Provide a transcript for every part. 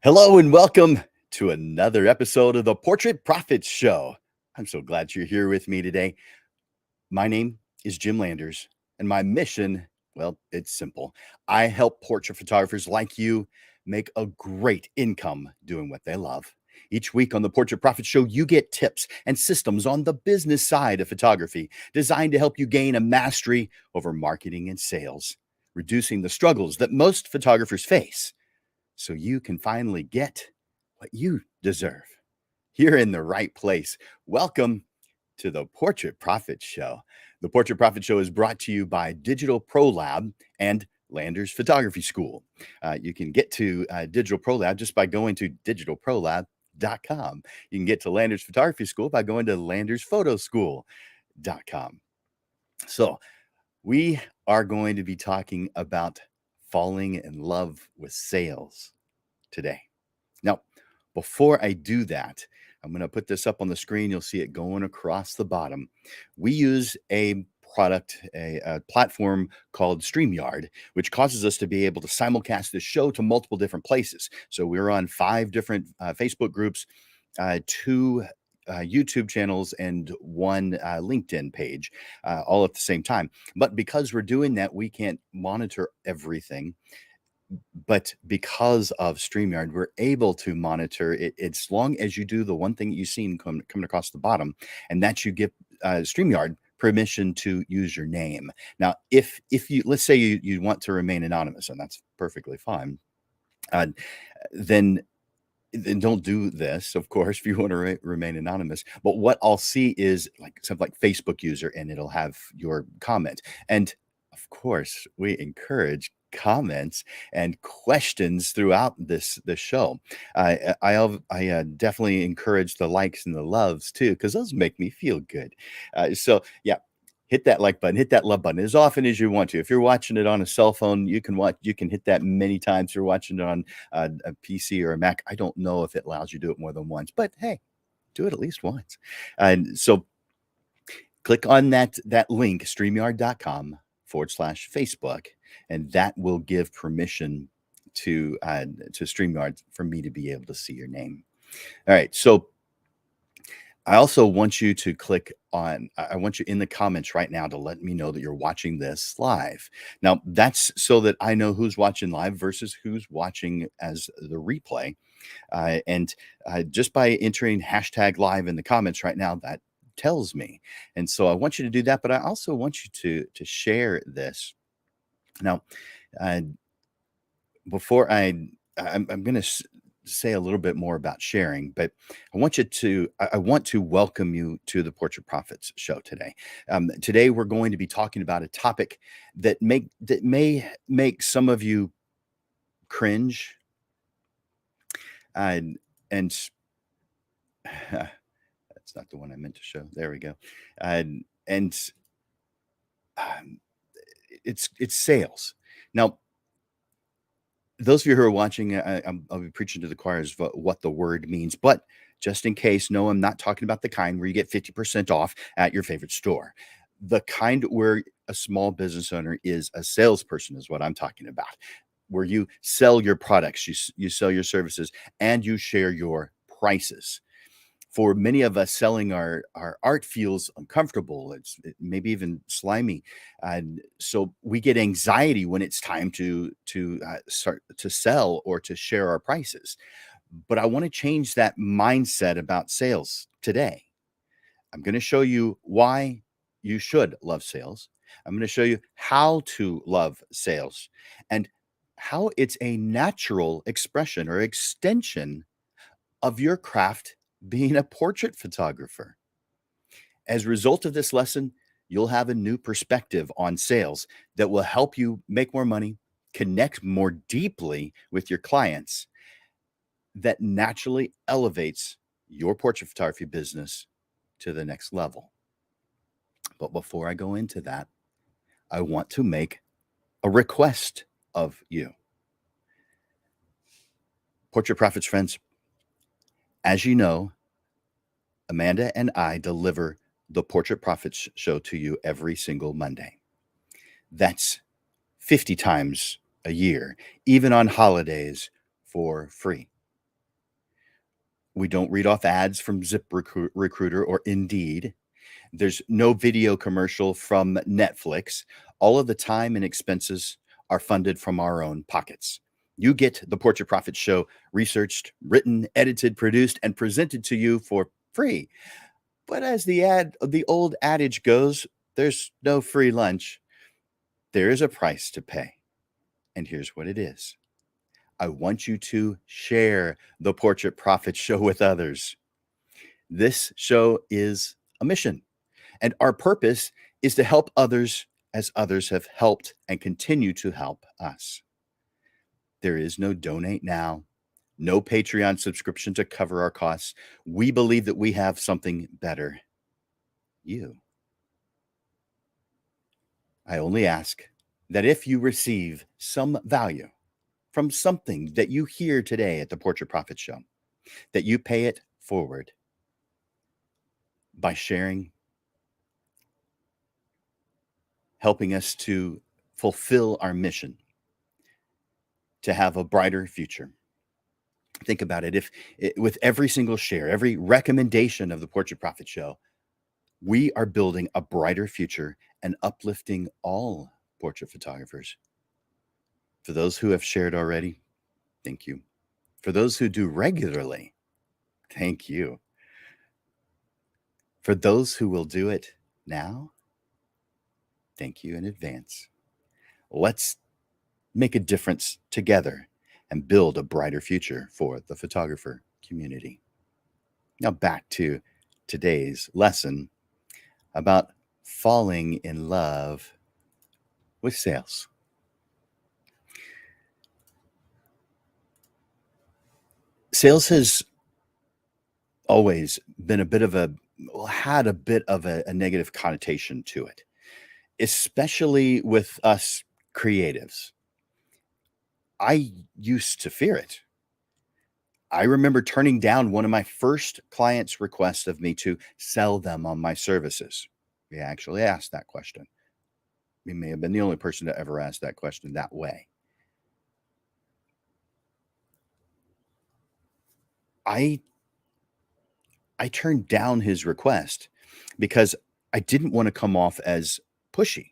Hello and welcome to another episode of the Portrait Profits Show. I'm so glad you're here with me today. My name is Jim Landers, and my mission, well, it's simple. I help portrait photographers like you make a great income doing what they love. Each week on the Portrait Profits Show, you get tips and systems on the business side of photography designed to help you gain a mastery over marketing and sales, reducing the struggles that most photographers face so you can finally get what you deserve. You're in the right place. Welcome to the Portrait Profits Show. The Portrait Profits Show is brought to you by Digital Pro Lab and Landers Photography School. You can get to Digital Pro Lab just by going to digitalprolab.com. You can get to Landers Photography School by going to landersphotoschool.com. So we are going to be talking about falling in love with sales today. Now, before I do that, I'm going to put this up on the screen. You'll see it going across the bottom. We use a platform called StreamYard, which causes us to be able to simulcast this show to multiple different places. So we're on 5 different Facebook groups, 2 YouTube channels, and 1 LinkedIn page, all at the same time. But because we're doing that, we can't monitor everything. But because of StreamYard, we're able to monitor it as long as you do the one thing that you've seen coming across the bottom, and that you give StreamYard permission to use your name. Now, if you, let's say you want to remain anonymous, and that's perfectly fine, then don't do this, of course, if you want to remain anonymous. But what I'll see is something like Facebook user, and it'll have your comment. And of course, we encourage comments and questions throughout this show. I definitely encourage the likes and the loves too, because those make me feel good. So yeah, hit that like button, hit that love button as often as you want to. If you're watching it on a cell phone, you can hit that many times. If you're watching it on a PC or a Mac, I don't know if it allows you to do it more than once, but hey, do it at least once. And so click on that link, streamyard.com/Facebook, and that will give permission to StreamYard for me to be able to see your name. All right, so I also want you to I want you in the comments right now to let me know that you're watching this live. Now, that's so that I know who's watching live versus who's watching as the replay. And just by entering #live in the comments right now, that tells me. And so I want you to do that, but I also want you to share this. Now, before I'm going to say a little bit more about sharing, but I want to welcome you to the Portrait Profits Show today. Today we're going to be talking about a topic that may make some of you cringe, and that's not the one I meant to show. There we go, and it's sales. Now, those of you who are watching, I'll be preaching to the choir as what the word means, but just in case, no, I'm not talking about the kind where you get 50% off at your favorite store. The kind where a small business owner is a salesperson is what I'm talking about, where you sell your products, you sell your services, and you share your prices. For many of us, selling our art feels uncomfortable. It maybe even slimy, and so we get anxiety when it's time to start to sell or to share our prices. But I want to change that mindset about sales today. I'm going to show you why you should love sales. I'm going to show you how to love sales and how it's a natural expression or extension of your craft being a portrait photographer. As a result of this lesson, you'll have a new perspective on sales that will help you make more money, connect more deeply with your clients, that naturally elevates your portrait photography business to the next level. But before I go into that, I want to make a request of you. Portrait Profits friends, as you know, Amanda and I deliver the Portrait Profits Show to you every single Monday. That's 50 times a year, even on holidays, for free. We don't read off ads from ZipRecruiter or Indeed. There's no video commercial from Netflix. All of the time and expenses are funded from our own pockets. You get the Portrait Profit Show researched, written, edited, produced, and presented to you for free. But as the old adage goes, there's no free lunch. There is a price to pay. And here's what it is. I want you to share the Portrait Profit Show with others. This show is a mission, and our purpose is to help others as others have helped and continue to help us. There is no donate now, no Patreon subscription to cover our costs. We believe that we have something better. You. I only ask that if you receive some value from something that you hear today at the Portrait Profit Show, that you pay it forward by sharing, helping us to fulfill our mission to have a brighter future. Think about it. With every single share, every recommendation of the Portrait Profit Show, we are building a brighter future and uplifting all portrait photographers. For those who have shared already, thank you. For those who do regularly, thank you. For those who will do it now, thank you in advance. Let's make a difference together and build a brighter future for the photographer community. Now back to today's lesson about falling in love with sales. Sales has always been had a bit of a negative connotation to it, especially with us creatives. I used to fear it. I remember turning down one of my first clients' requests of me to sell them on my services. We actually asked that question. We may have been the only person to ever ask that question that way. I turned down his request because I didn't want to come off as pushy.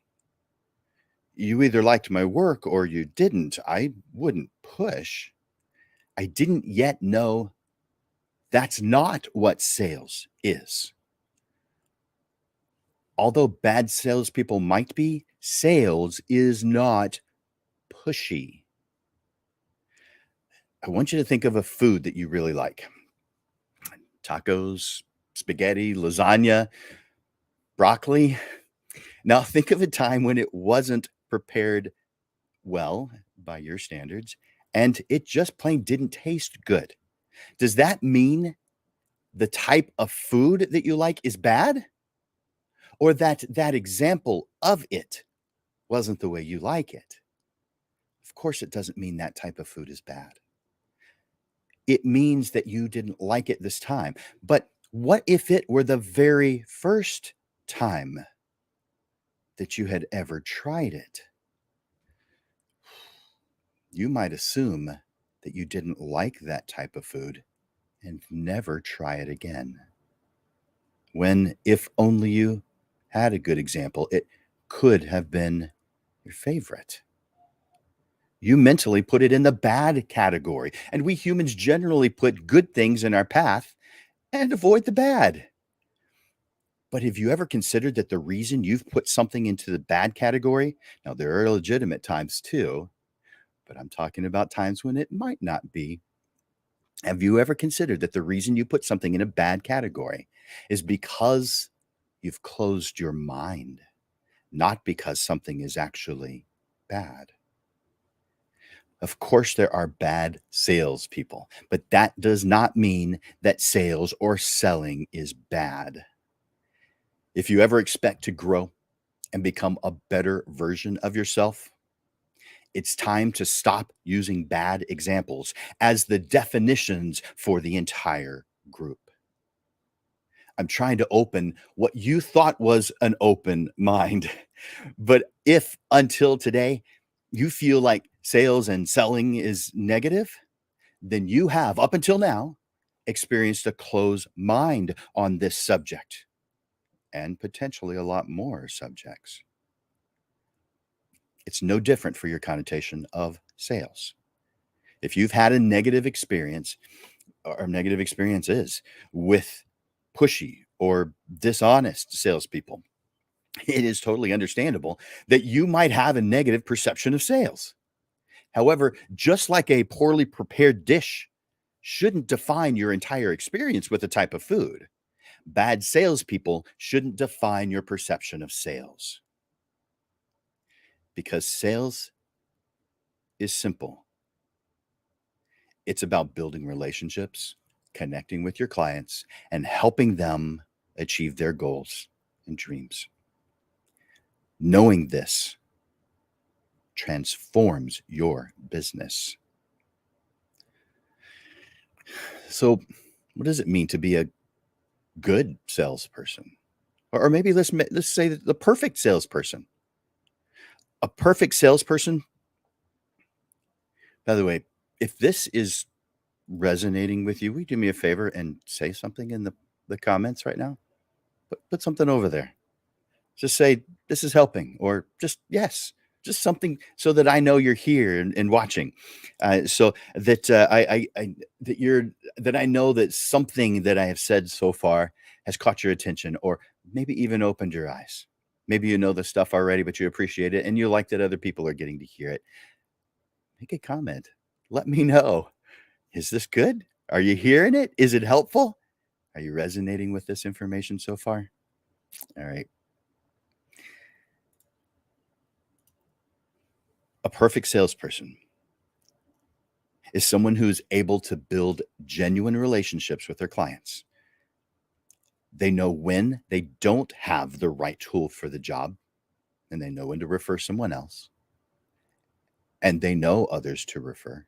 You either liked my work or you didn't. I wouldn't push. I didn't yet know that's not what sales is. Although bad salespeople might be, sales is not pushy. I want you to think of a food that you really like. Tacos, spaghetti, lasagna, broccoli. Now think of a time when it wasn't prepared well by your standards and it just plain didn't taste good. Does that mean the type of food that you like is bad? Or that example of it wasn't the way you like it? Of course, it doesn't mean that type of food is bad. It means that you didn't like it this time. But what if it were the very first time that you had ever tried it? You might assume that you didn't like that type of food and never try it again. When, if only you had a good example, it could have been your favorite. You mentally put it in the bad category, and we humans generally put good things in our path and avoid the bad. But have you ever considered that the reason you've put something into the bad category, now there are legitimate times too, but I'm talking about times when it might not be. Have you ever considered that the reason you put something in a bad category is because you've closed your mind, not because something is actually bad? Of course, there are bad salespeople, but that does not mean that sales or selling is bad. If you ever expect to grow and become a better version of yourself, it's time to stop using bad examples as the definitions for the entire group. I'm trying to open what you thought was an open mind. But if until today you feel like sales and selling is negative, then you have, up until now, experienced a closed mind on this subject and potentially a lot more subjects. It's no different for your connotation of sales. If you've had a negative experience or negative experiences with pushy or dishonest salespeople, it is totally understandable that you might have a negative perception of sales. However, just like a poorly prepared dish shouldn't define your entire experience with a type of food, bad salespeople shouldn't define your perception of sales. Because sales is simple. It's about building relationships, connecting with your clients, and helping them achieve their goals and dreams. Knowing this transforms your business. So, what does it mean to be a good salesperson? Or maybe let's say the perfect salesperson. A perfect salesperson, by the way, if this is resonating with you, will you do me a favor and say something in the comments right now? Put something over there. Just say, this is helping, or just yes, just something so that I know you're here and watching. So that that I know that something that I have said so far has caught your attention, or maybe even opened your eyes. Maybe you know the stuff already, but you appreciate it and you like that other people are getting to hear it. Make a comment. Let me know. Is this good? Are you hearing it? Is it helpful? Are you resonating with this information so far? All right. A perfect salesperson is someone who's able to build genuine relationships with their clients. They know when they don't have the right tool for the job, and they know when to refer someone else, and they know others to refer.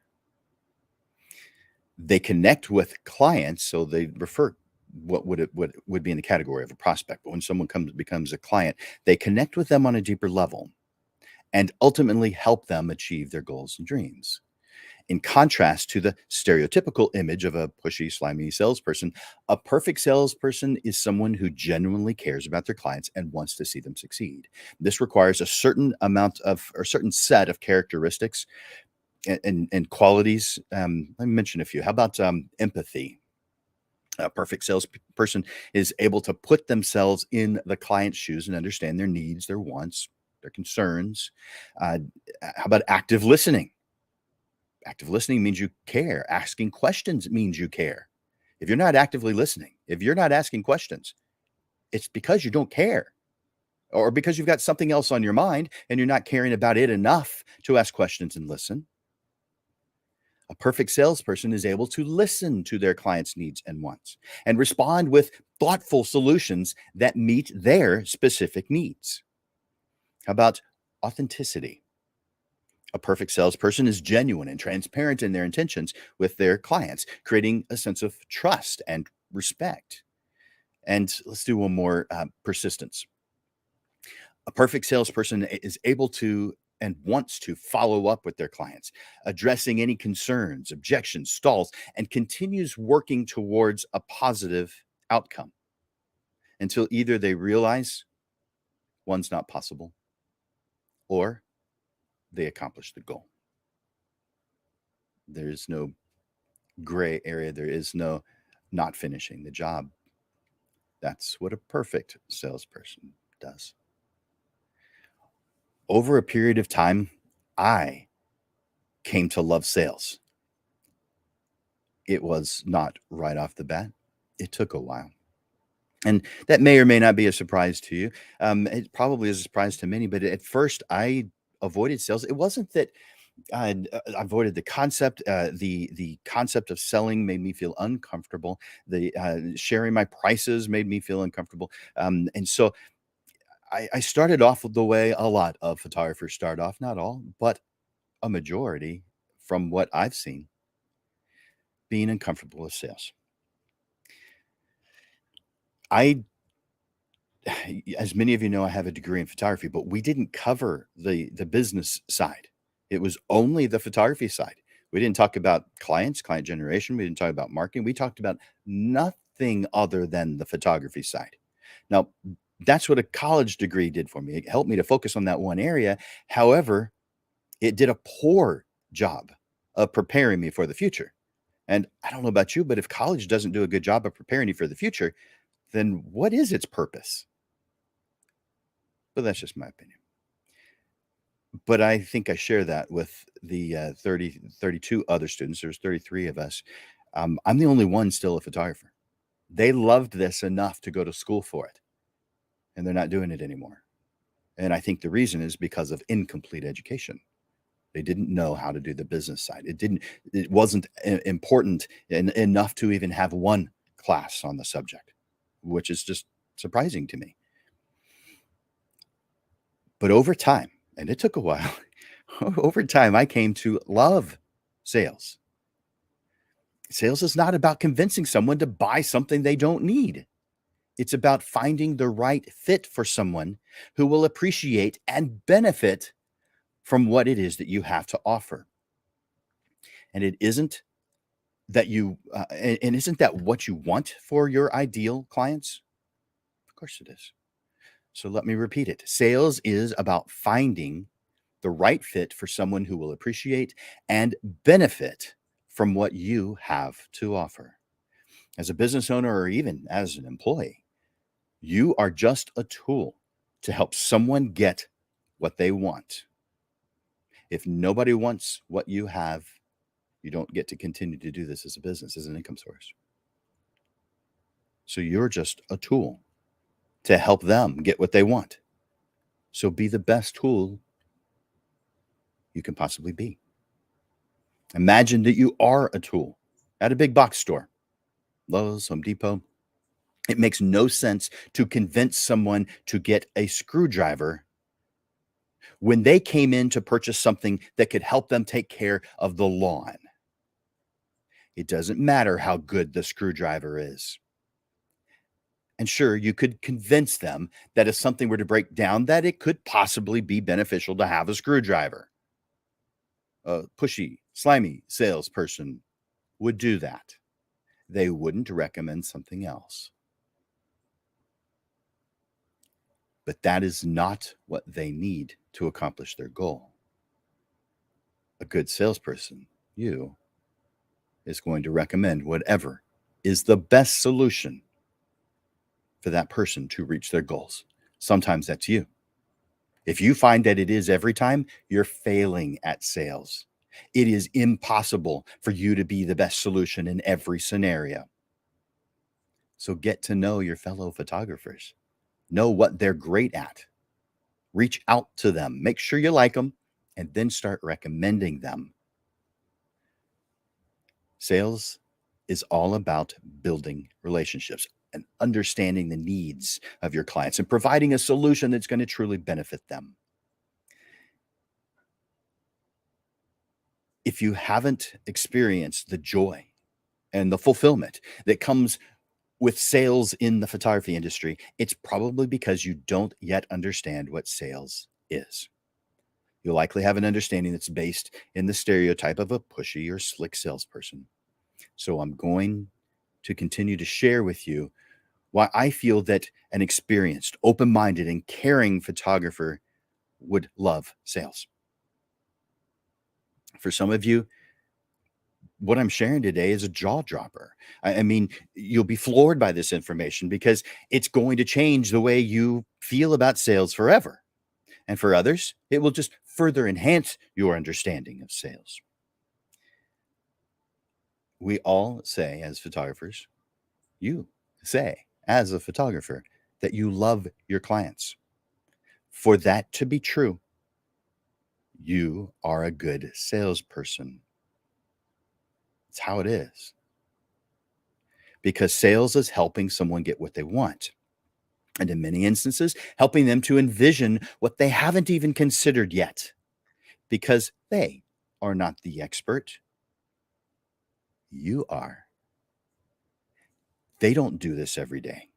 They connect with clients, so they refer what would be in the category of a prospect. But when someone becomes a client, they connect with them on a deeper level and ultimately help them achieve their goals and dreams. In contrast to the stereotypical image of a pushy, slimy salesperson, a perfect salesperson is someone who genuinely cares about their clients and wants to see them succeed. This requires a certain amount of, or certain set of characteristics and qualities. Let me mention a few. How about empathy? A perfect salesperson is able to put themselves in the client's shoes and understand their needs, their wants, their concerns. How about active listening? Active listening means you care. Asking questions means you care. If you're not actively listening, if you're not asking questions, it's because you don't care, or because you've got something else on your mind and you're not caring about it enough to ask questions and listen. A perfect salesperson is able to listen to their clients' needs and wants and respond with thoughtful solutions that meet their specific needs. How about authenticity? A perfect salesperson is genuine and transparent in their intentions with their clients, creating a sense of trust and respect. And let's do one more, persistence. A perfect salesperson is able to and wants to follow up with their clients, addressing any concerns, objections, stalls, and continues working towards a positive outcome until either they realize one's not possible or they accomplish the goal. There is no gray area. There is no not finishing the job. That's what a perfect salesperson does. Over a period of time, I came to love sales. It was not right off the bat. It took a while. And that may or may not be a surprise to you. It probably is a surprise to many, but at first I avoided sales. It wasn't that I avoided the concept. The concept of selling made me feel uncomfortable. The sharing my prices made me feel uncomfortable. And so I started off the way a lot of photographers start off, not all, but a majority from what I've seen, being uncomfortable with sales. I, as many of you know, I have a degree in photography, but we didn't cover the business side. It was only the photography side. We didn't talk about clients, client generation. We didn't talk about marketing. We talked about nothing other than the photography side. Now, that's what a college degree did for me. It helped me to focus on that one area. However, it did a poor job of preparing me for the future. And I don't know about you, but if college doesn't do a good job of preparing you for the future, then what is its purpose? But that's just my opinion. But I think I share that with the 32 other students. There's 33 of us. I'm the only one still a photographer. They loved this enough to go to school for it, and they're not doing it anymore. And I think the reason is because of incomplete education. They didn't know how to do the business side. It wasn't important enough to even have one class on the subject, which is just surprising to me. But over time, and it took a while, over time, I came to love sales. Sales is not about convincing someone to buy something they don't need. It's about finding the right fit for someone who will appreciate and benefit from what it is that you have to offer. And it isn't that and isn't that what you want for your ideal clients? Of course it is. So let me repeat it. Sales is about finding the right fit for someone who will appreciate and benefit from what you have to offer. As a business owner or even as an employee, you are just a tool to help someone get what they want. If nobody wants what you have, you don't get to continue to do this as a business, as an income source. So you're just a tool to help them get what they want. So be the best tool you can possibly be. Imagine that you are a tool at a big box store, Lowe's, Home Depot. It makes no sense to convince someone to get a screwdriver when they came in to purchase something that could help them take care of the lawn. It doesn't matter how good the screwdriver is. And sure, you could convince them that if something were to break down, that it could possibly be beneficial to have a screwdriver. A pushy, slimy salesperson would do that. They wouldn't recommend something else. But that is not what they need to accomplish their goal. A good salesperson, you, is going to recommend whatever is the best solution for that person to reach their goals. Sometimes that's you. If you find that it is every time, you're failing at sales. It is impossible for you to be the best solution in every scenario. So get to know your fellow photographers. Know what they're great at. Reach out to them. Make sure you like them, and then start recommending them. Sales is all about building relationships and understanding the needs of your clients and providing a solution that's going to truly benefit them. If you haven't experienced the joy and the fulfillment that comes with sales in the photography industry, it's probably because you don't yet understand what sales is. You'll likely have an understanding that's based in the stereotype of a pushy or slick salesperson. So I'm going to continue to share with you why I feel that an experienced, open-minded, and caring photographer would love sales. For some of you, what I'm sharing today is a jaw dropper. I mean, you'll be floored by this information because it's going to change the way you feel about sales forever. And for others, it will just further enhance your understanding of sales. We all say, as photographers, you say, as a photographer, that you love your clients. For that to be true, you are a good salesperson. It's how it is. Because sales is helping someone get what they want. And in many instances, helping them to envision what they haven't even considered yet. Because they are not the expert. You are. They don't do this every day.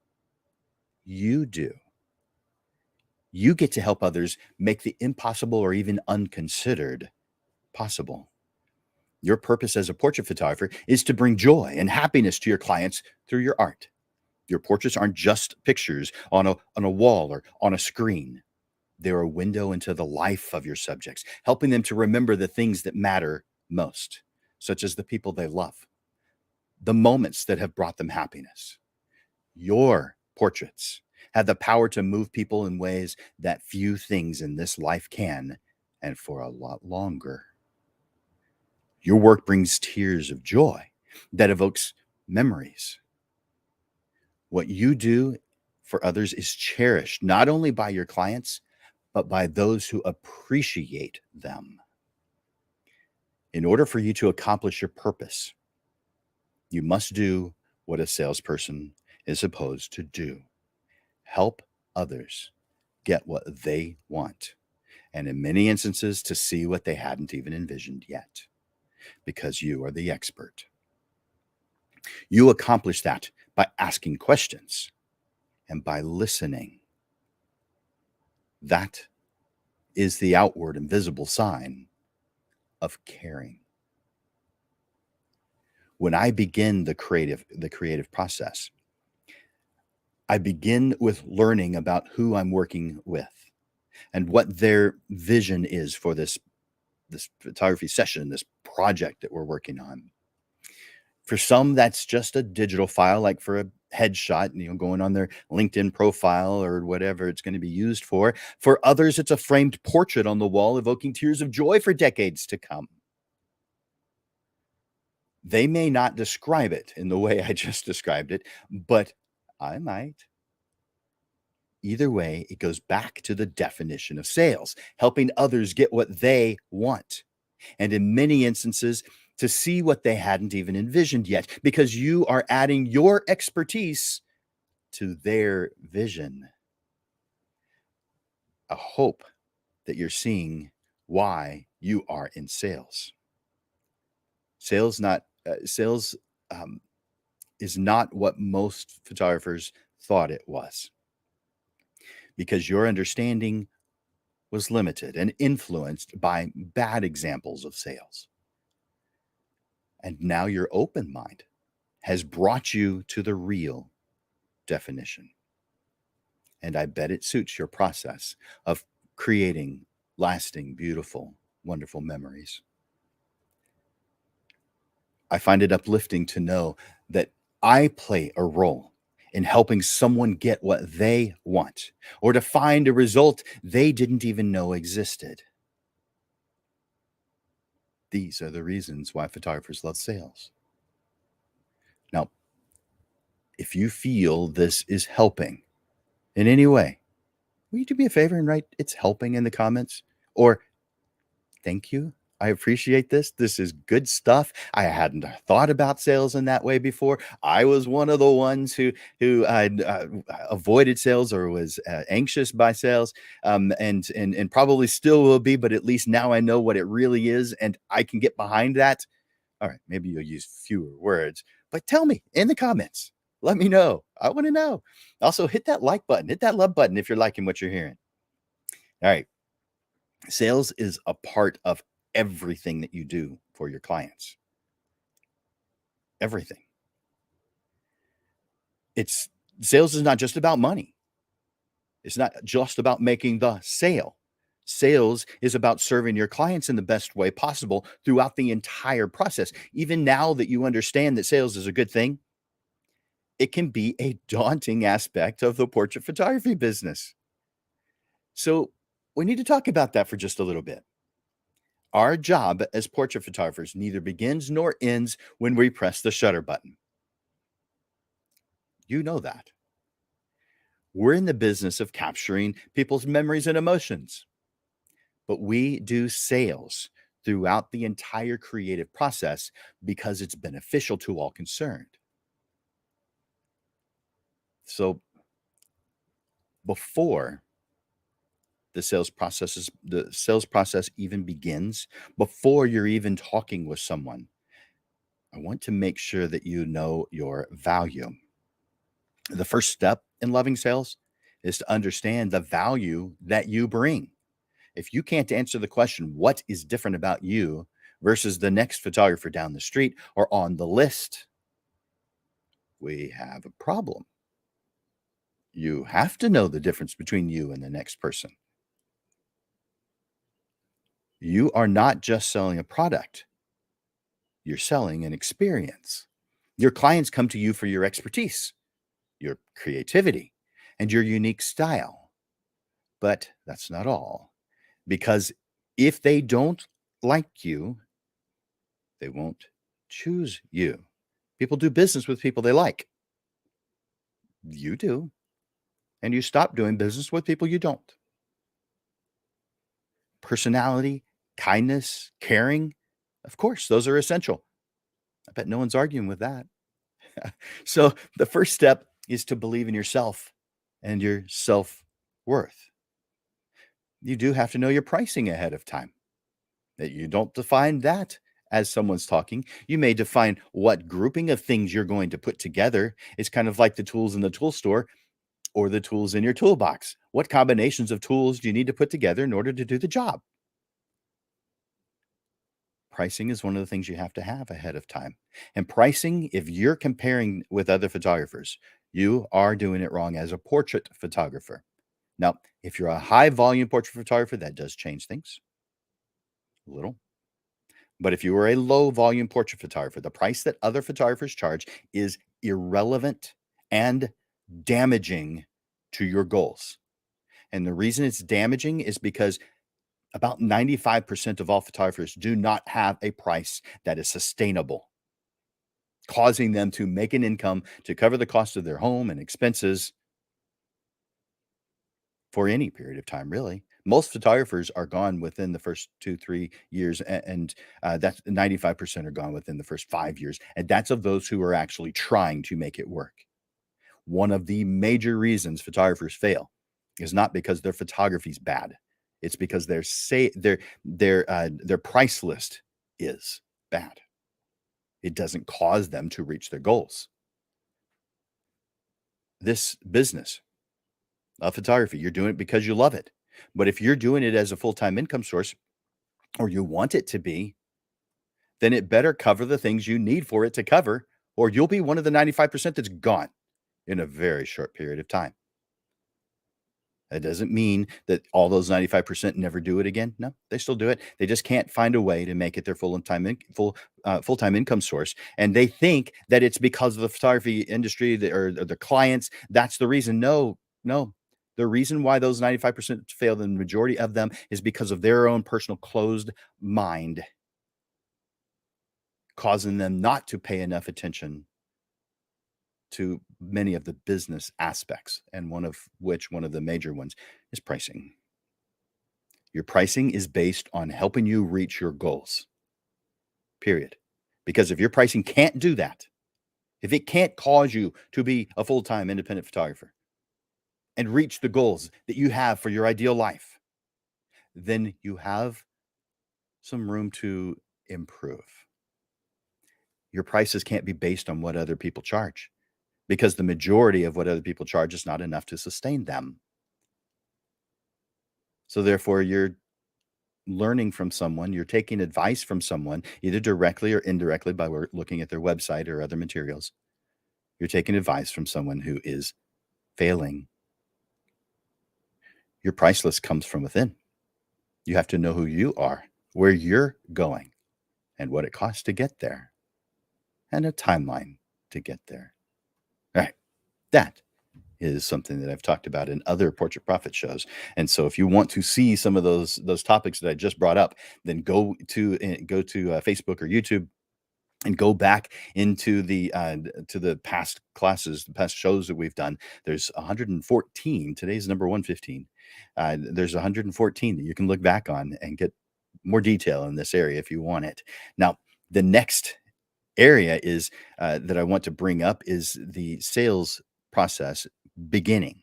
You do. You get to help others make the impossible or even unconsidered possible. Your purpose as a portrait photographer is to bring joy and happiness to your clients through your art. Your portraits aren't just pictures on a wall or on a screen. They're a window into the life of your subjects, helping them to remember the things that matter most, such as the people they love, the moments that have brought them happiness. Your portraits have the power to move people in ways that few things in this life can, and for a lot longer. Your work brings tears of joy that evokes memories. What you do for others is cherished not only by your clients, but by those who appreciate them. In order for you to accomplish your purpose, you must do what a salesperson is supposed to do: help others get what they want, and in many instances, to see what they hadn't even envisioned yet, because you are the expert. You accomplish that by asking questions and by listening. That is the outward and visible sign of caring. When I begin the creative process, I begin with learning about who I'm working with and what their vision is for this photography session, this project that we're working on. For some, that's just a digital file, like for a headshot, going on their LinkedIn profile or whatever it's going to be used for. For others, it's a framed portrait on the wall, evoking tears of joy for decades to come. They may not describe it in the way I just described it, but I might. Either way, it goes back to the definition of sales: helping others get what they want. And in many instances, to see what they hadn't even envisioned yet, because you are adding your expertise to their vision. I hope that you're seeing why you are in sales. Sales is not what most photographers thought it was, because your understanding was limited and influenced by bad examples of sales. And now your open mind has brought you to the real definition. And I bet it suits your process of creating lasting, beautiful, wonderful memories. I find it uplifting to know that I play a role in helping someone get what they want, or to find a result they didn't even know existed. These are the reasons why photographers love sales. Now, if you feel this is helping in any way, will you do me a favor and write "it's helping" in the comments? Or "thank you, I appreciate this. This is good stuff. I hadn't thought about sales in that way before. I was one of the ones who avoided sales or was anxious by sales, and probably still will be. But at least now I know what it really is, and I can get behind that." All right, maybe you'll use fewer words, but tell me in the comments. Let me know. I want to know. Also, hit that like button, hit that love button if you're liking what you're hearing. All right. Sales is a part of everything that you do for your clients. Everything. Sales is not just about money. It's not just about making the sale. Sales is about serving your clients in the best way possible throughout the entire process. Even now that you understand that sales is a good thing, it can be a daunting aspect of the portrait photography business. So we need to talk about that for just a little bit. Our job as portrait photographers neither begins nor ends when we press the shutter button. You know that. We're in the business of capturing people's memories and emotions, but we do sales throughout the entire creative process because it's beneficial to all concerned. So before the sales process even begins, before you're even talking with someone, I want to make sure that you know your value. The first step in loving sales is to understand the value that you bring. If you can't answer the question, what is different about you, versus the next photographer down the street or on the list, we have a problem. You have to know the difference between you and the next person. You are not just selling a product, you're selling an experience. Your clients come to you for your expertise, your creativity, and your unique style. But that's not all. Because if they don't like you, they won't choose you. People do business with people they like. You do. And you stop doing business with people you don't. Personality, kindness, caring, of course, those are essential. I bet no one's arguing with that. So the first step is to believe in yourself and your self worth. You do have to know your pricing ahead of time. That you don't define that as someone's talking. You may define what grouping of things you're going to put together. It's kind of like the tools in the tool store or the tools in your toolbox. What combinations of tools do you need to put together in order to do the job? Pricing is one of the things you have to have ahead of time. And pricing, if you're comparing with other photographers, you are doing it wrong as a portrait photographer. Now, if you're a high volume portrait photographer, that does change things a little. But if you are a low volume portrait photographer, the price that other photographers charge is irrelevant and damaging to your goals. And the reason it's damaging is because about 95% of all photographers do not have a price that is sustainable, causing them to make an income to cover the cost of their home and expenses for any period of time, really. Most photographers are gone within the first 2, 3 years, and that's 95% are gone within the first 5 years, and that's of those who are actually trying to make it work. One of the major reasons photographers fail is not because their photography's bad. It's because their price list is bad. It doesn't cause them to reach their goals. This business of photography, you're doing it because you love it. But if you're doing it as a full-time income source, or you want it to be, then it better cover the things you need for it to cover, or you'll be one of the 95% that's gone in a very short period of time. That doesn't mean that all those 95% never do it again. No, they still do it. They just can't find a way to make it their full-time income source, and they think that it's because of the photography industry or the clients. That's the reason. No, no. The reason why those 95% fail, the majority of them, is because of their own personal closed mind, causing them not to pay enough attention to many of the business aspects, and one of the major ones is pricing. Your pricing is based on helping you reach your goals, period. Because if your pricing can't do that, if it can't cause you to be a full-time independent photographer and reach the goals that you have for your ideal life, then you have some room to improve. Your prices can't be based on what other people charge, because the majority of what other people charge is not enough to sustain them. So therefore, you're learning from someone, you're taking advice from someone, either directly or indirectly by looking at their website or other materials. You're taking advice from someone who is failing. Your price list comes from within. You have to know who you are, where you're going, and what it costs to get there, and a timeline to get there. All right. That is something that I've talked about in other Portrait Profit shows. And so if you want to see some of those topics that I just brought up, then go to Facebook or YouTube and go back into the past classes, the past shows that we've done. There's 114. Today's number 115. There's 114 that you can look back on and get more detail in this area if you want it. Now, the next area is that I want to bring up is the sales process beginning.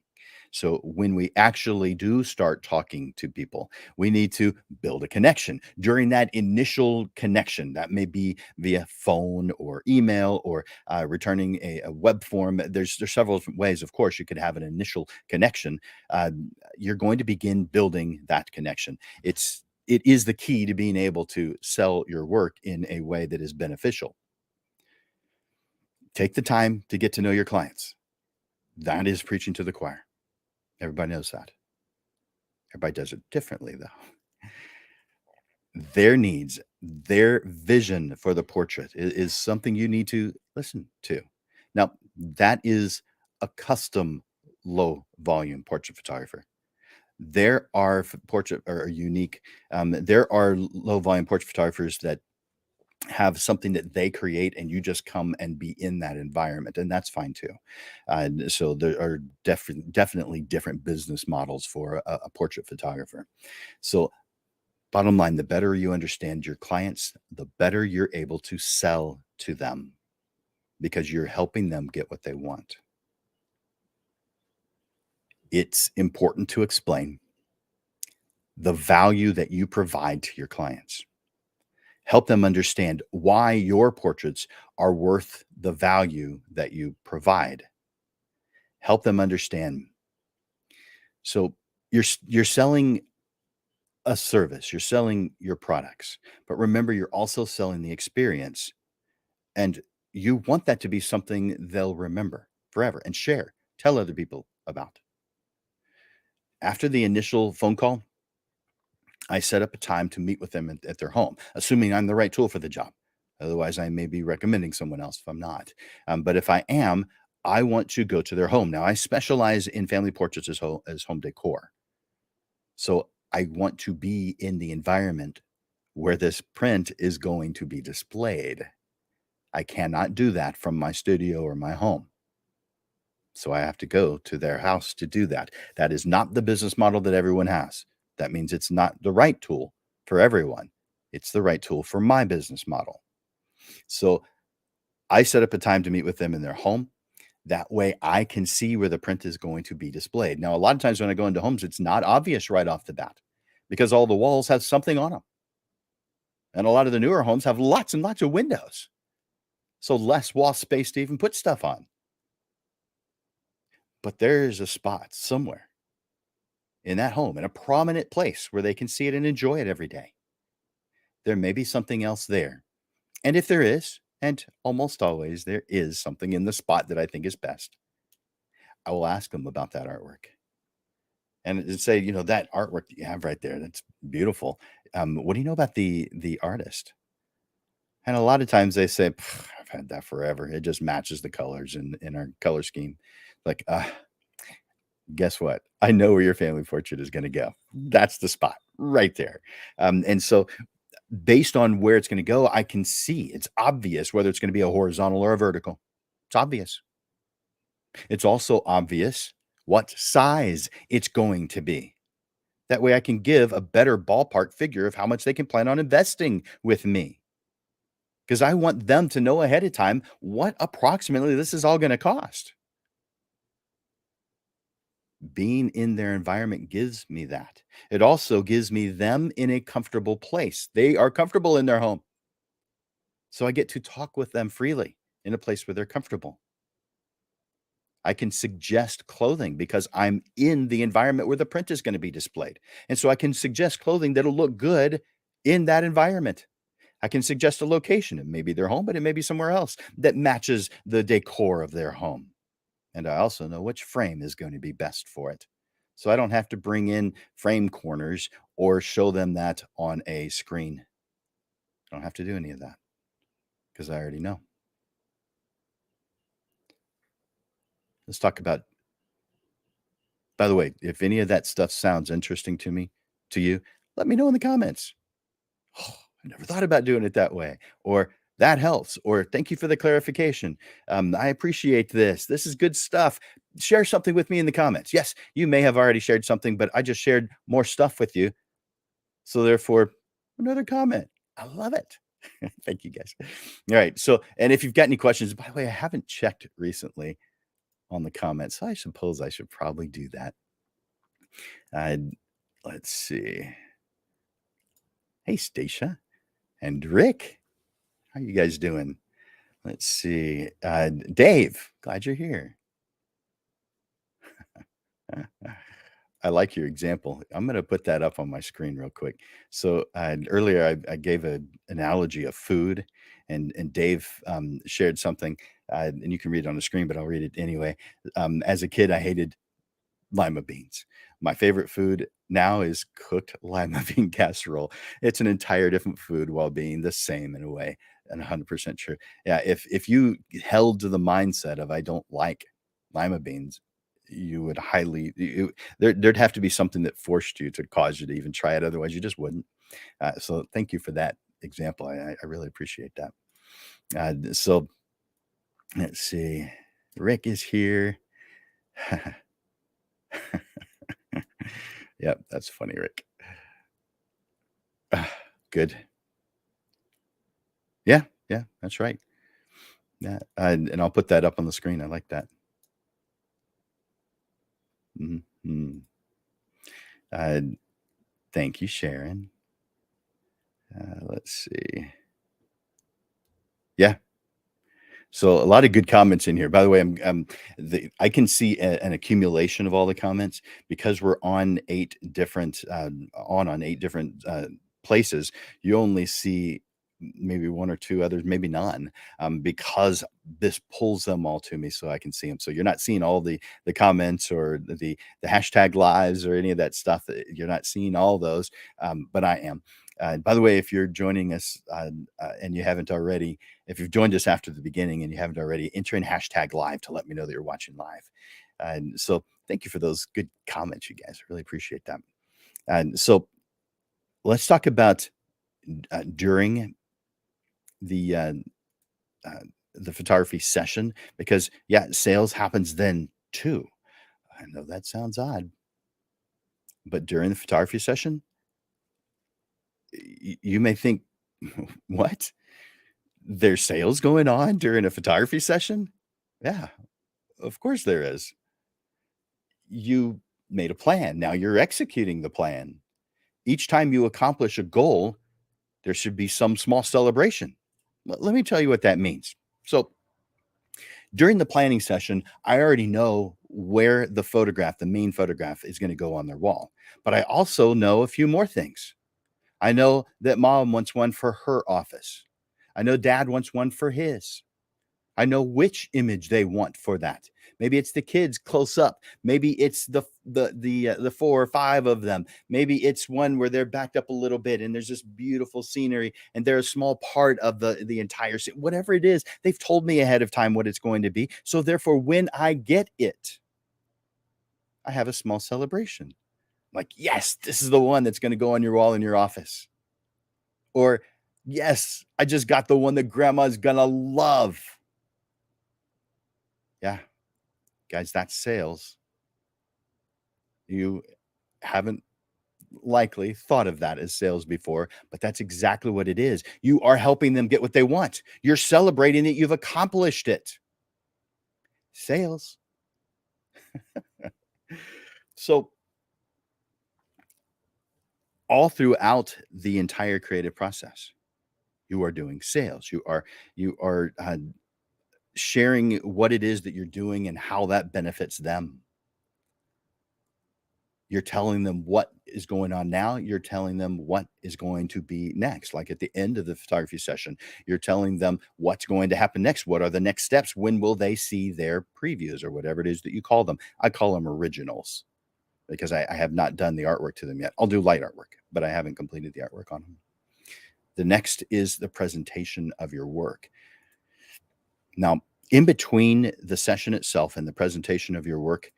So when we actually do start talking to people, we need to build a connection. During that initial connection, that may be via phone or email or returning a web form. There's several different ways. Of course, you could have an initial connection. You're going to begin building that connection. It's it is the key to being able to sell your work in a way that is beneficial. Take the time to get to know your clients. That is preaching to the choir. Everybody knows that. Everybody does it differently, though. Their needs, their vision for the portrait is something you need to listen to. Now, that is a custom low volume portrait photographer. There are portrait or unique, there are low volume portrait photographers that have something that they create and you just come and be in that environment, and that's fine too. So there are definitely different business models for a portrait photographer. So bottom line, the better you understand your clients, the better you're able to sell to them because you're helping them get what they want. It's important to explain the value that you provide to your clients. Help them understand why your portraits are worth the value that you provide. Help them understand. So you're selling a service, you're selling your products, but remember you're also selling the experience, and you want that to be something they'll remember forever and share, tell other people about. After the initial phone call, I set up a time to meet with them at their home, assuming I'm the right tool for the job. Otherwise, I may be recommending someone else if I'm not. But if I am, I want to go to their home. Now, I specialize in family portraits as home decor. So I want to be in the environment where this print is going to be displayed. I cannot do that from my studio or my home. So I have to go to their house to do that. That is not the business model that everyone has. That means it's not the right tool for everyone. It's the right tool for my business model. So I set up a time to meet with them in their home. That way I can see where the print is going to be displayed. Now, a lot of times when I go into homes, it's not obvious right off the bat because all the walls have something on them. And a lot of the newer homes have lots and lots of windows. So less wall space to even put stuff on. But there's a spot somewhere in that home, in a prominent place where they can see it and enjoy it every day. There may be something else there. And if there is, and almost always there is something in the spot that I think is best, I will ask them about that artwork and say, that artwork that you have right there, that's beautiful. What do you know about the artist? And a lot of times they say, I've had that forever. It just matches the colors in our color scheme. Like, guess what? I know where your family portrait is going to go. That's the spot right there. And so based on where it's going to go, I can see it's obvious whether it's going to be a horizontal or a vertical. It's obvious. It's also obvious what size it's going to be. That way I can give a better ballpark figure of how much they can plan on investing with me. Because I want them to know ahead of time what approximately this is all going to cost. Being in their environment gives me that. It also gives me them in a comfortable place. They are comfortable in their home. So I get to talk with them freely in a place where they're comfortable. I can suggest clothing because I'm in the environment where the print is going to be displayed. And so I can suggest clothing that'll look good in that environment. I can suggest a location. It may be their home, but it may be somewhere else that matches the decor of their home. And I also know which frame is going to be best for it. So I don't have to bring in frame corners or show them that on a screen. I don't have to do any of that because I already know. Let's talk about, by the way, if any of that stuff sounds interesting to you, let me know in the comments. Oh, I never thought about doing it that way. Or that helps. Or thank you for the clarification. I appreciate this. This is good stuff. Share something with me in the comments. Yes, you may have already shared something, but I just shared more stuff with you. So therefore, another comment. I love it. Thank you guys. All right. So, and if you've got any questions, by the way, I haven't checked recently on the comments. So I suppose I should probably do that. Let's see. Hey, Stacia and Rick. How you guys doing? Let's see. Dave, glad you're here. I like your example. I'm gonna put that up on my screen real quick. So, earlier I gave an analogy of food, and Dave, shared something, and you can read it on the screen, but I'll read it anyway. As a kid, I hated lima beans. My favorite food now is cooked lima bean casserole. It's an entire different food while being the same in a way, and 100% true. Yeah, if you held to the mindset of, "I don't like lima beans," you would highly you there'd have to be something that forced you to cause you to even try it, otherwise you just wouldn't. So thank you for that example. I really appreciate that. So let's see. Rick is here. Yep, that's funny, Rick. Good. Yeah, yeah, that's right. Yeah, and I'll put that up on the screen. I like that. Mhm, mm. Uh, Thank you, Sharon. Let's see. Yeah, so a lot of good comments in here. By the way, I can see an accumulation of all the comments because we're on 8 different, on 8 different, places. You only see maybe 1 or 2 others, maybe none, because this pulls them all to me so I can see them. So you're not seeing all the comments or the hashtag lives or any of that stuff. You're not seeing all those, but I am. By the way, if you're joining us, and you haven't already, if you've joined us after the beginning and you haven't already, enter in hashtag live to let me know that you're watching live. And so thank you for those good comments, you guys. I really appreciate that. And so let's talk about during the uh, uh, the photography session, because yeah, sales happens then too. I know that sounds odd, but during the photography session, you may think, what? There's sales going on during a photography session? Yeah, of course there is. You made a plan. Now you're executing the plan. Each time you accomplish a goal, there should be some small celebration. Let me tell you what that means. So, during the planning session, I already know where the main photograph is going to go on their wall. But I also know a few more things. I know that mom wants one for her office. I know dad wants one for his. I know which image they want for that. Maybe it's the kids close up. Maybe it's the 4 or 5 of them. Maybe it's one where they're backed up a little bit and there's this beautiful scenery and they're a small part of the entire scene. Whatever it is, they've told me ahead of time what it's going to be. So therefore, when I get it, I have a small celebration. Like, yes, this is the one that's going to go on your wall in your office. Or, yes, I just got the one that grandma's going to love. Yeah, guys, that's sales. You haven't likely thought of that as sales before, but that's exactly what it is. You are helping them get what they want. You're celebrating that you've accomplished it. Sales. So, all throughout the entire creative process, you are doing sales. You are sharing what it is that you're doing and how that benefits them. You're telling them what is going on now. You're telling them what is going to be next. Like at the end of the photography session, you're telling them what's going to happen next. What are the next steps? When will they see their previews or whatever it is that you call them? I call them originals because I have not done the artwork to them yet. I'll do light artwork, but I haven't completed the artwork on them. The next is the presentation of your work. Now, in between the session itself and the presentation of your work,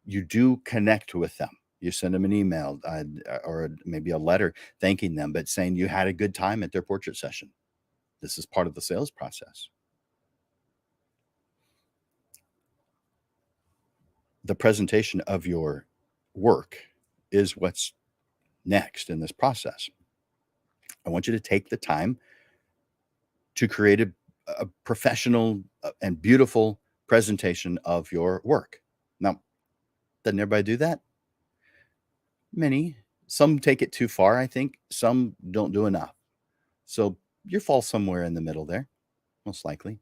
you do connect with them. You send them an email, or maybe a letter thanking them, but saying you had a good time at their portrait session. This is part of the sales process. The presentation of your work is what's next in this process. I want you to take the time to create a professional and beautiful presentation of your work. Now, doesn't everybody do that? Many. Some take it too far, I think. Some don't do enough. So you fall somewhere in the middle there, most likely.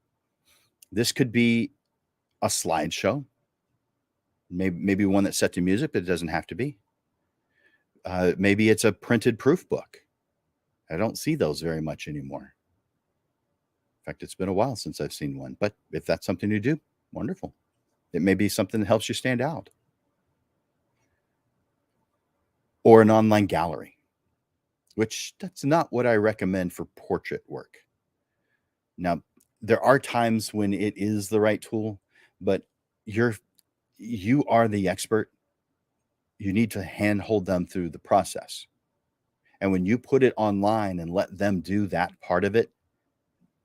This could be a slideshow. Maybe one that's set to music, but it doesn't have to be. Maybe it's a printed proof book. I don't see those very much anymore. In fact, it's been a while since I've seen one. But if that's something you do, wonderful. It may be something that helps you stand out. Or an online gallery, which that's not what I recommend for portrait work. Now, there are times when it is the right tool, but you are the expert. You need to handhold them through the process. And when you put it online and let them do that part of it,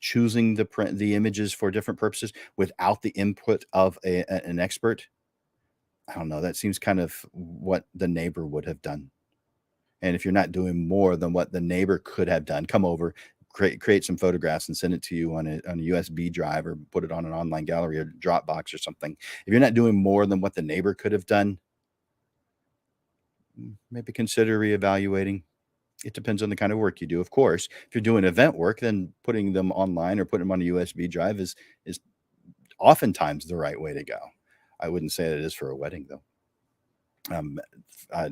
choosing the images for different purposes without the input of an expert, I don't know, that seems kind of what the neighbor would have done. And if you're not doing more than what the neighbor could have done, come over, create some photographs and send it to you on a USB drive or put it on an online gallery or Dropbox or something. If you're not doing more than what the neighbor could have done, maybe consider reevaluating. It depends on the kind of work you do, of course. If you're doing event work, then putting them online or putting them on a USB drive is oftentimes the right way to go. I wouldn't say that it is for a wedding, though. A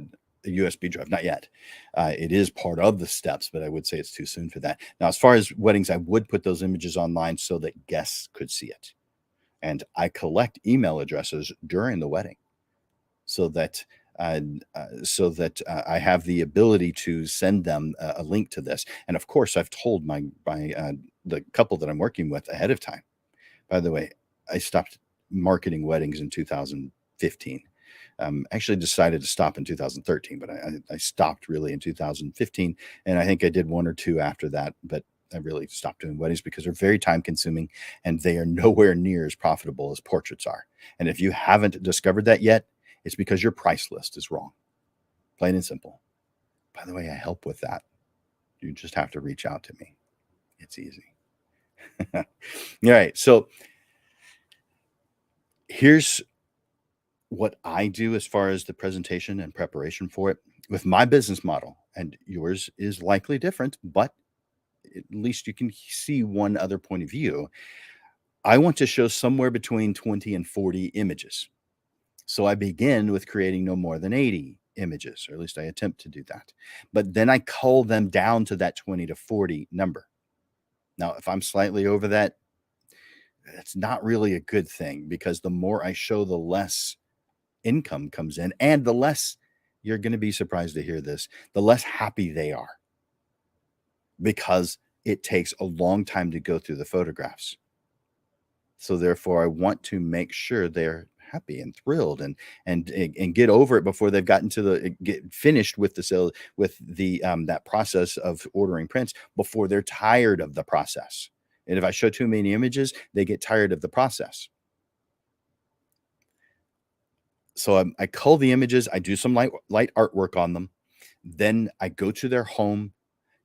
USB drive, not yet. It is part of the steps, but I would say it's too soon for that. Now, as far as weddings, I would put those images online so that guests could see it. And I collect email addresses during the wedding so that I have the ability to send them a link to this. And of course, I've told the couple that I'm working with ahead of time. By the way, I stopped marketing weddings in 2015. Actually decided to stop in 2013, but I stopped really in 2015. And I think I did one or two after that, but I really stopped doing weddings because they're very time consuming and they are nowhere near as profitable as portraits are. And if you haven't discovered that yet, it's because your price list is wrong. Plain and simple. By the way, I help with that. You just have to reach out to me. It's easy. All right. So here's what I do as far as the presentation and preparation for it with my business model. And yours is likely different, but at least you can see one other point of view. I want to show somewhere between 20 and 40 images. So I begin with creating no more than 80 images, or at least I attempt to do that. But then I cull them down to that 20 to 40 number. Now, if I'm slightly over that, it's not really a good thing because the more I show, the less income comes in, and the less, you're going to be surprised to hear this, the less happy they are because it takes a long time to go through the photographs. So therefore, I want to make sure they're happy and thrilled and get over it before they've gotten to get finished with the sale, with the that process of ordering prints, before they're tired of the process. And if I show too many images, they get tired of the process. So I cull the images, I do some light artwork on them. Then I go to their home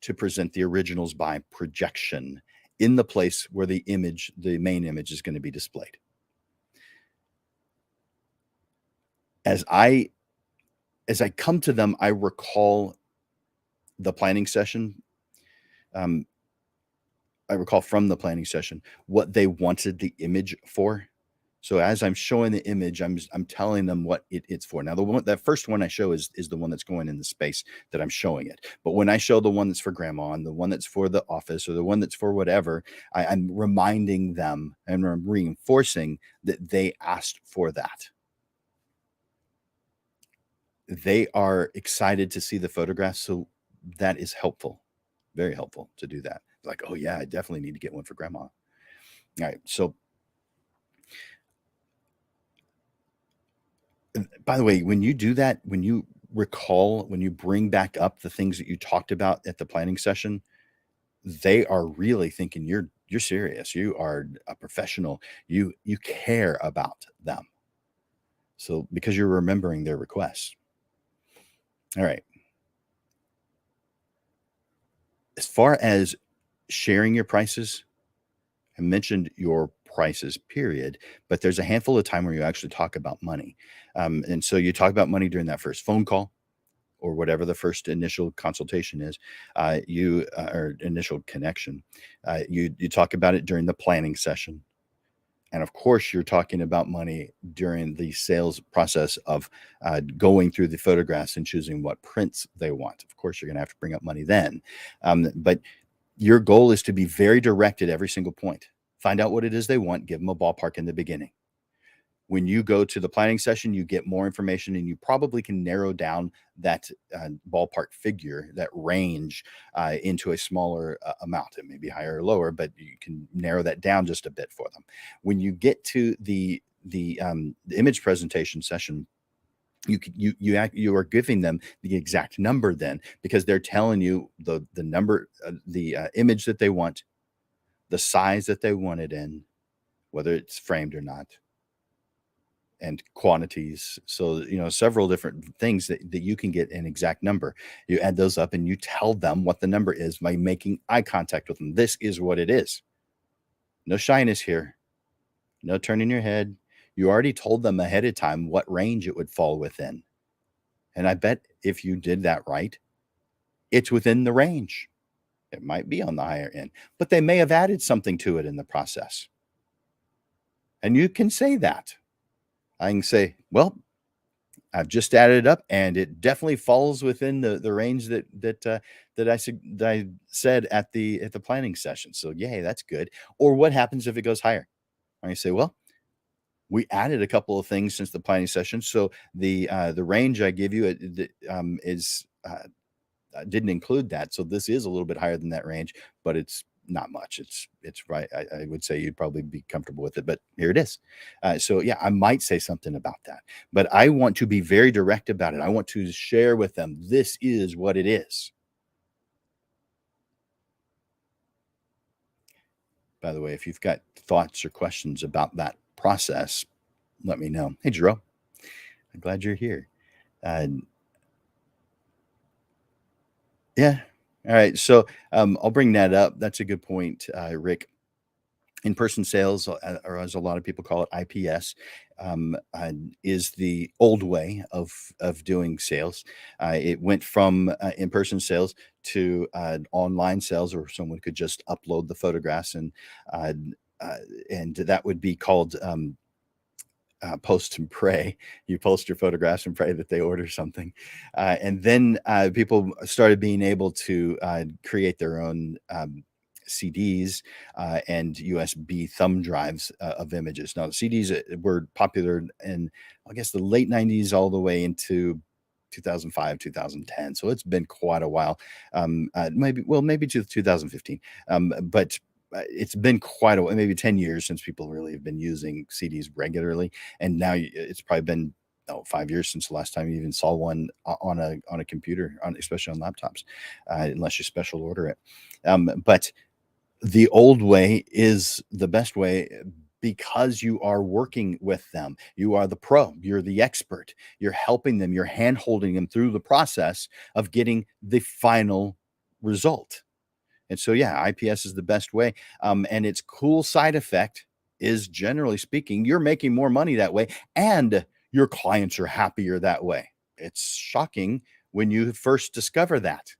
to present the originals by projection in the place where the main image is going to be displayed. As I come to them, I recall the planning session. I recall from the planning session what they wanted the image for. So as I'm showing the image, I'm telling them what it's for. Now, that first one I show is the one that's going in the space that I'm showing it. But when I show the one that's for grandma and the one that's for the office or the one that's for whatever, I'm reminding them and I'm reinforcing that they asked for that. They are excited to see the photographs, so that is helpful, very helpful to do that. Like, oh yeah, I definitely need to get one for grandma. All right, so by the way, when you do that, when you bring back up the things that you talked about at the planning session, they are really thinking you're serious. You are a professional. You care about them. So because you're remembering their requests. All right. As far as sharing your prices, I mentioned your prices, period, but there's a handful of time where you actually talk about money. And so you talk about money during that first phone call or whatever the first initial consultation is, or initial connection. You talk about it during the planning session. And of course, you're talking about money during the sales process of going through the photographs and choosing what prints they want. Of course, you're going to have to bring up money then. But your goal is to be very direct at every single point. Find out what it is they want, give them a ballpark in the beginning. When you go to the planning session, you get more information and you probably can narrow down that ballpark figure, that range, into a smaller amount. It may be higher or lower, but you can narrow that down just a bit for them. When you get to the image presentation session, you are giving them the exact number then, because they're telling you the number, the image that they want, the size that they want it in, whether it's framed or not, and quantities. So, several different things that you can get an exact number. You add those up and you tell them what the number is by making eye contact with them. This is what it is. No shyness here. No turning your head. You already told them ahead of time what range it would fall within. And I bet if you did that right, it's within the range. It might be on the higher end, but they may have added something to it in the process. And you can say that. I can say, well, I've just added it up, and it definitely falls within the range that I said at the planning session. So, yay, that's good. Or what happens if it goes higher? I say, well, we added a couple of things since the planning session, so the range I give you is didn't include that. So this is a little bit higher than that range, but it's not much. It's right. I would say you'd probably be comfortable with it, but here it is. So yeah, I might say something about that, but I want to be very direct about it. I want to share with them, this is what it is. By the way, if you've got thoughts or questions about that process, let me know. Hey, Jerome, I'm glad you're here. Yeah. All right. So I'll bring that up. That's a good point, Rick. In-person sales, or as a lot of people call it, IPS, is the old way of doing sales. It went from in-person sales to online sales, where someone could just upload the photographs, uh, and that would be called post and pray. You post your photographs and pray that they order something. And then people started being able to create their own CDs and USB thumb drives of images. Now, the CDs were popular in, I guess, the late 90s all the way into 2005, 2010. So it's been quite a while. Maybe to 2015. But it's been quite a while, maybe 10 years since people really have been using CDs regularly. And now it's probably been 5 years since the last time you even saw one on a computer, especially on laptops, unless you special order it. But the old way is the best way, because you are working with them. You are the pro, you're the expert, you're helping them, you're hand holding them through the process of getting the final result. And so, yeah, IPS is the best way. And its cool side effect is, generally speaking, you're making more money that way, and your clients are happier that way. It's shocking when you first discover that,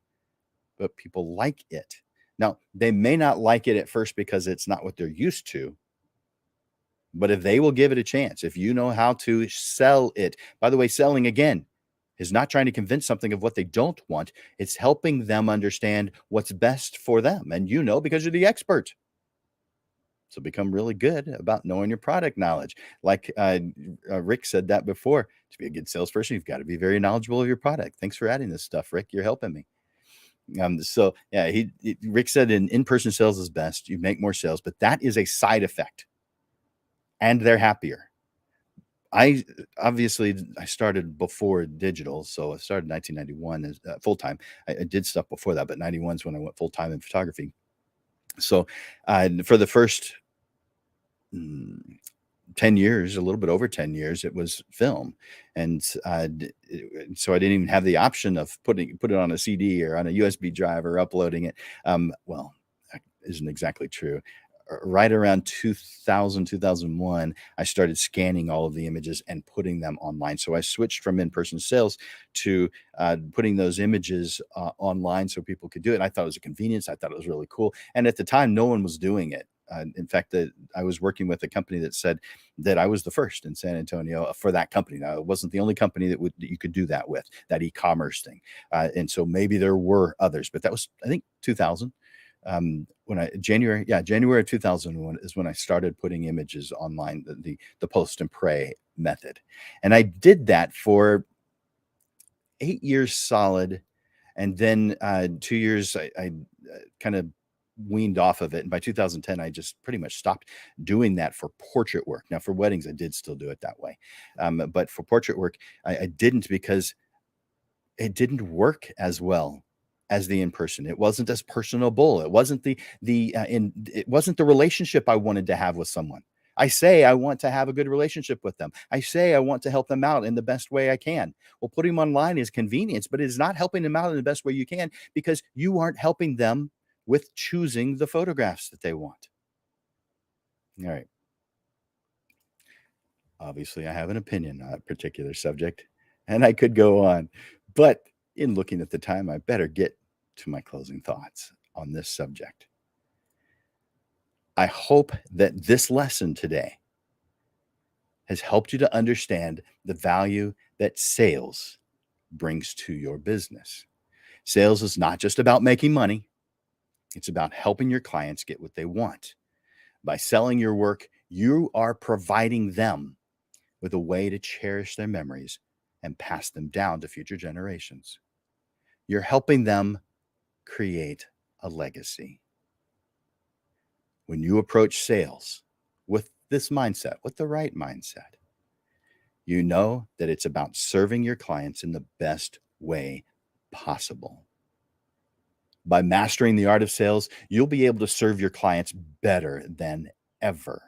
but people like it. Now, they may not like it at first because it's not what they're used to, but if they will give it a chance, if you know how to sell it, by the way, selling again is not trying to convince something of what they don't want. It's helping them understand what's best for them. And because you're the expert. So become really good about knowing your product knowledge. Like Rick said that before, to be a good salesperson, you've got to be very knowledgeable of your product. Thanks for adding this stuff, Rick. You're helping me. So yeah, Rick said in-person sales is best. You make more sales, but that is a side effect, and they're happier. I started before digital, so I started in 1991 as full time. I did stuff before that, but 91 is when I went full time in photography. So for the first 10 years, a little bit over 10 years, it was film. And so I didn't even have the option of put it on a CD or on a USB drive or uploading it. Well, that isn't exactly true. Right around 2000, 2001, I started scanning all of the images and putting them online. So I switched from in-person sales to putting those images online so people could do it. And I thought it was a convenience. I thought it was really cool. And at the time, no one was doing it. In fact, that I was working with a company that said that I was the first in San Antonio for that company. Now, it wasn't the only company that you could do that with, that e-commerce thing. And so maybe there were others, but that was, I think, 2000. January of 2001 is when I started putting images online, the post and pray method. And I did that for 8 years solid. And then 2 years, I kind of weaned off of it. And by 2010, I just pretty much stopped doing that for portrait work. Now, for weddings, I did still do it that way. But for portrait work, I didn't, because it didn't work as well as the in-person. It wasn't as personable. It wasn't it wasn't the relationship I wanted to have with someone. I say I want to have a good relationship with them. I say I want to help them out in the best way I can. Well, putting them online is convenience, but it is not helping them out in the best way you can, because you aren't helping them with choosing the photographs that they want. All right. Obviously, I have an opinion on a particular subject, and I could go on, but in looking at the time, I better get to my closing thoughts on this subject. I hope that this lesson today has helped you to understand the value that sales brings to your business. Sales is not just about making money. It's about helping your clients get what they want. By selling your work, you are providing them with a way to cherish their memories and pass them down to future generations. You're helping them create a legacy. When you approach sales with this mindset, with the right mindset, you know that it's about serving your clients in the best way possible. By mastering the art of sales, you'll be able to serve your clients better than ever.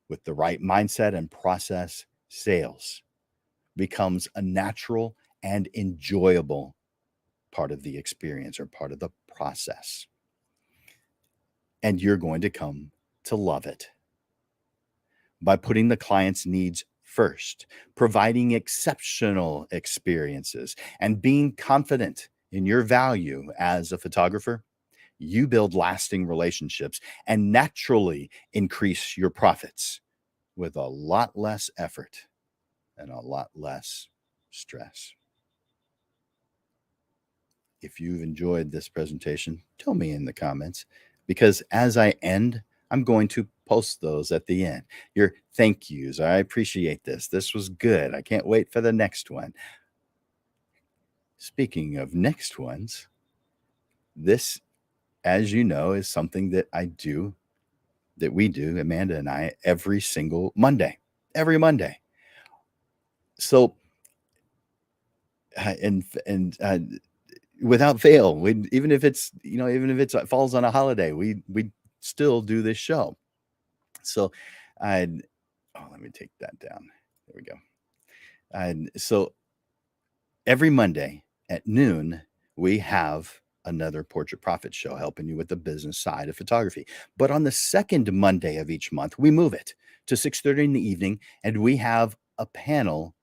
With the right mindset and process, sales becomes a natural and enjoyable part of the experience, or part of the process. And you're going to come to love it. By putting the client's needs first, providing exceptional experiences, and being confident in your value as a photographer, you build lasting relationships and naturally increase your profits with a lot less effort and a lot less stress. If you've enjoyed this presentation, tell me in the comments, because as I end, I'm going to post those at the end. Your thank yous. I appreciate this. This was good. I can't wait for the next one. Speaking of next ones, this, as you know, is something that we do, Amanda and I, every single Monday. Every Monday. So, without fail, even if it falls on a holiday, we still do this show. So, let me take that down. There we go. So every Monday at noon, we have another Portrait Profit show helping you with the business side of photography. But on the second Monday of each month, we move it to 6:30 in the evening, and we have a panel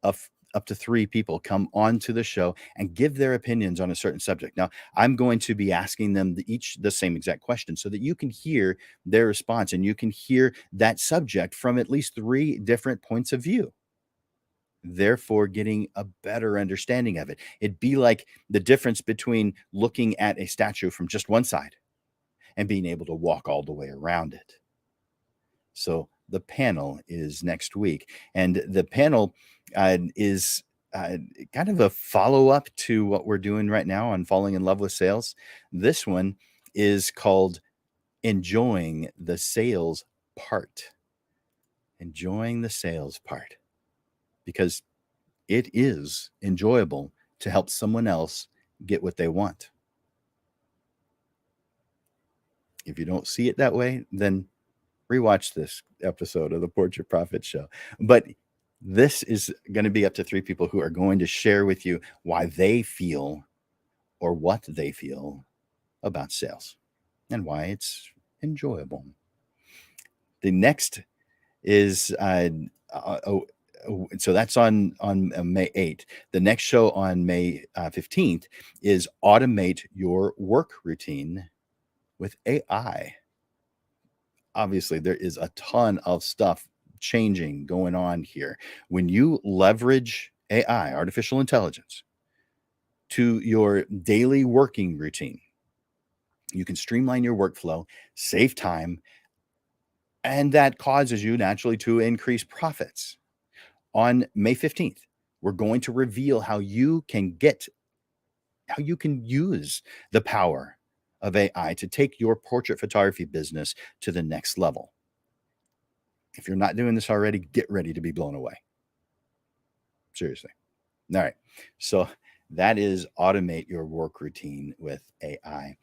of up to 3 people come onto the show and give their opinions on a certain subject. Now, I'm going to be asking them each the same exact question, so that you can hear their response and you can hear that subject from at least 3 different points of view, therefore getting a better understanding of it. It'd be like the difference between looking at a statue from just one side and being able to walk all the way around it. So the panel is next week, and the panel is kind of a follow-up to what we're doing right now on Falling in Love with Sales. This one is called Enjoying the Sales Part. Enjoying the sales part, because it is enjoyable to help someone else get what they want. If you don't see it that way, then rewatch this episode of the Portrait Profit Show. But this is going to be up to 3 people who are going to share with you why they feel, or what they feel about sales, and why it's enjoyable. The next is so that's on May 8th. The next show on May 15th is Automate Your Work Routine with AI. obviously there is a ton of stuff changing going on here. When you leverage AI, artificial intelligence, to your daily working routine, you can streamline your workflow, save time, and that causes you naturally to increase profits. On May 15th, we're going to reveal how you can use the power of AI to take your portrait photography business to the next level. If you're not doing this already, get ready to be blown away. Seriously. All right. So that is automate your work routine with AI.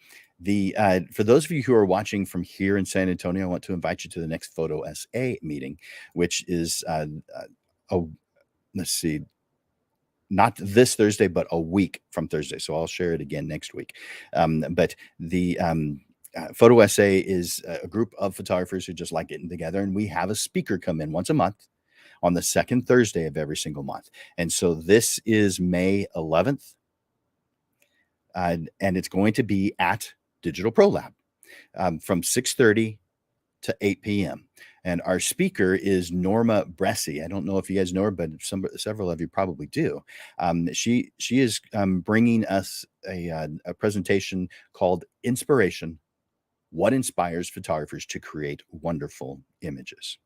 For those of you who are watching from here in San Antonio, I want to invite you to the next Photo SA meeting, which is let's see, not this Thursday, but a week from Thursday. So I'll share it again next week. But the Photo SA is a group of photographers who just like getting together, and we have a speaker come in once a month on the second Thursday of every single month. And so this is May 11th, and it's going to be at Digital Pro Lab from 6:30 to 8 p.m. And our speaker is Norma Bressi. I don't know if you guys know her, but several of you probably do. She is bringing us a presentation called Inspiration: What Inspires Photographers to Create Wonderful Images.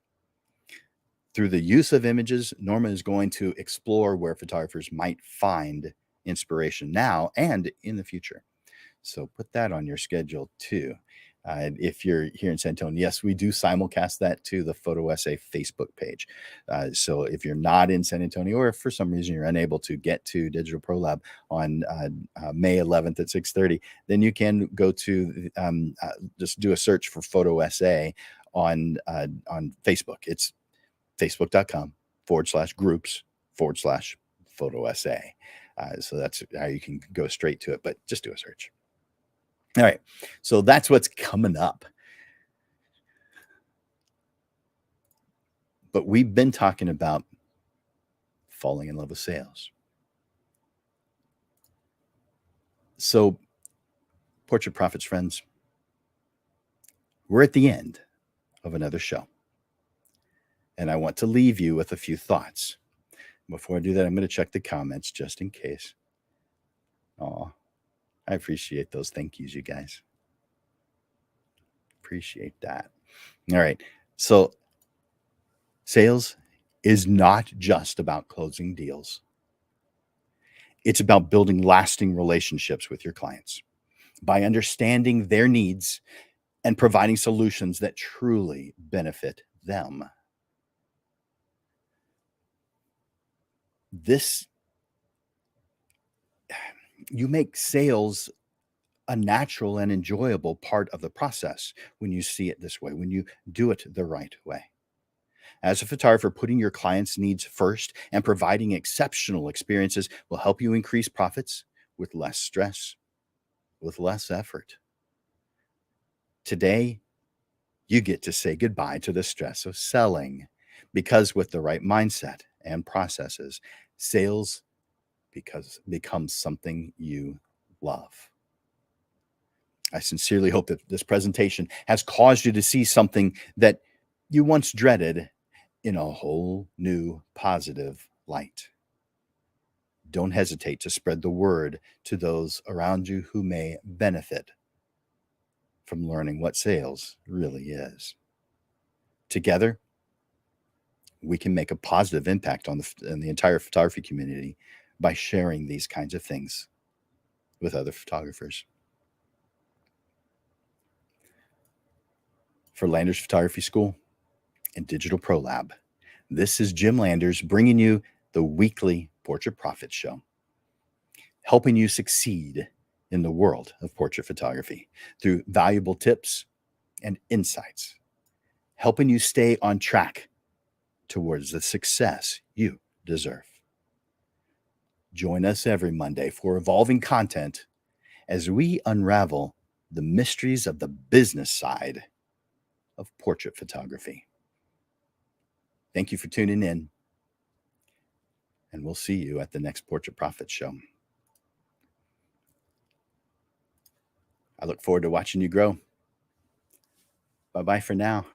Through the use of images, Norma is going to explore where photographers might find inspiration now and in the future. So put that on your schedule too. If you're here in San Antonio, yes, we do simulcast that to the Photo SA Facebook page. So if you're not in San Antonio, or if for some reason you're unable to get to Digital Pro Lab on May 11th at 6:30, then you can go to just do a search for Photo SA on Facebook. It's facebook.com/groups/Photo SA. So that's how you can go straight to it, but just do a search. All right. So that's what's coming up. But we've been talking about falling in love with sales. So, Portrait Profits friends, we're at the end of another show. And I want to leave you with a few thoughts. Before I do that, I'm going to check the comments just in case. Oh, I appreciate those thank yous, you guys. Appreciate that. All right. So, sales is not just about closing deals. It's about building lasting relationships with your clients by understanding their needs and providing solutions that truly benefit them. You make sales a natural and enjoyable part of the process when you see it this way, when you do it the right way. As a photographer, putting your clients' needs first and providing exceptional experiences will help you increase profits with less stress, with less effort. Today, you get to say goodbye to the stress of selling, because with the right mindset and processes, sales becomes something you love. I sincerely hope that this presentation has caused you to see something that you once dreaded in a whole new positive light. Don't hesitate to spread the word to those around you who may benefit from learning what sales really is. Together, we can make a positive impact on the entire photography community by sharing these kinds of things with other photographers. For Landers Photography School and Digital Pro Lab, this is Jim Landers bringing you the weekly Portrait Profits Show, helping you succeed in the world of portrait photography through valuable tips and insights, helping you stay on track towards the success you deserve. Join us every Monday for evolving content as we unravel the mysteries of the business side of portrait photography. Thank you for tuning in, and we'll see you at the next Portrait Profits Show. I look forward to watching you grow. Bye bye for now.